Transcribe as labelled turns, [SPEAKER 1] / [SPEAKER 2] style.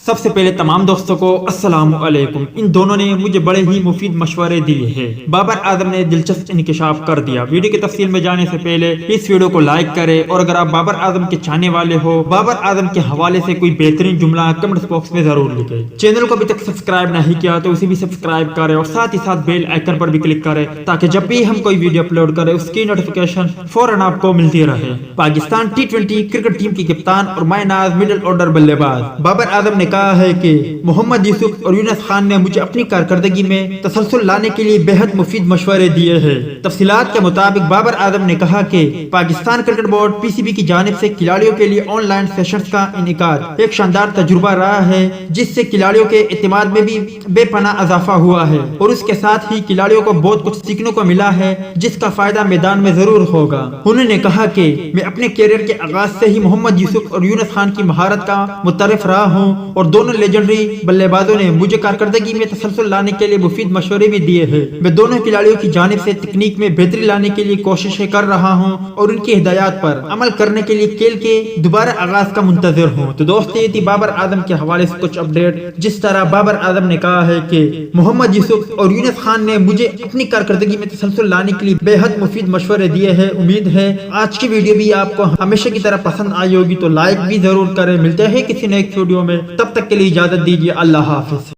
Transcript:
[SPEAKER 1] سب سے پہلے تمام دوستوں کو السلام علیکم۔ ان دونوں نے مجھے بڑے ہی مفید مشورے دیے ہیں۔ بابر اعظم نے دلچسپ انکشاف کر دیا۔ ویڈیو کی تفصیل میں جانے سے پہلے اس ویڈیو کو لائک کریں، اور اگر آپ بابر اعظم کے چاہنے والے ہو، بابر اعظم کے حوالے سے کوئی بہترین جملہ کمنٹ باکس میں ضرور لکھیں۔ چینل کو ابھی تک سبسکرائب نہیں کیا تو اسے بھی سبسکرائب کریں، اور ساتھ ہی ساتھ بیل آئیکن پر بھی کلک کریں تاکہ جب بھی ہم کوئی ویڈیو اپلوڈ کریں اس کی نوٹیفیکیشن فوراً آپ کو ملتی رہے۔ پاکستان T20 کرکٹ ٹیم کی کپتان اور مائع ناز مڈل آرڈر بلے باز بابر اعظم نے کہا ہے کہ محمد یوسف اور یونس خان نے مجھے اپنی کارکردگی میں تسلسل لانے کے لیے بہت مفید مشورے دیے ہیں۔ تفصیلات کے مطابق بابر اعظم نے کہا کہ پاکستان کرکٹ بورڈ PCB کی جانب سے کھلاڑیوں کے لیے آن لائن سیشنز کا انعقاد ایک شاندار تجربہ رہا ہے، جس سے کھلاڑیوں کے اعتماد میں بھی بے پناہ اضافہ ہوا ہے، اور اس کے ساتھ ہی کھلاڑیوں کو بہت کچھ سیکھنے کو ملا ہے جس کا فائدہ میدان میں ضرور ہوگا۔ انہوں نے کہا کہ میں اپنے کیریئر کے آغاز سے ہی محمد یوسف اور یونس خان کی مہارت کا متعارف رہا ہوں، اور دونوں لیجنڈری بلے بازوں نے مجھے کارکردگی میں تسلسل لانے کے لیے مفید مشورے بھی دیے ہیں۔ میں دونوں کھلاڑیوں کی جانب سے تکنیک میں بہتری لانے کے لیے کوششیں کر رہا ہوں، اور ان کی ہدایات پر عمل کرنے کے لیے کھیل کے دوبارہ آغاز کا منتظر ہوں۔ تو دوستو، یہ تھی بابر اعظم کے حوالے سے کچھ اپڈیٹ۔ جس طرح بابر اعظم نے کہا ہے کہ محمد یوسف اور یونس خان نے مجھے اپنی کارکردگی میں تسلسل لانے کے لیے بے حد مفید مشورے دیے ہیں۔ امید ہے آج کی ویڈیو بھی آپ کو ہمیشہ کی طرح پسند آئی ہوگی، تو لائک بھی ضرور کریں۔ ملتے ہیں کسی نیکسٹ ویڈیو میں، تب تک کے لیے اجازت دیجیے۔ اللہ حافظ۔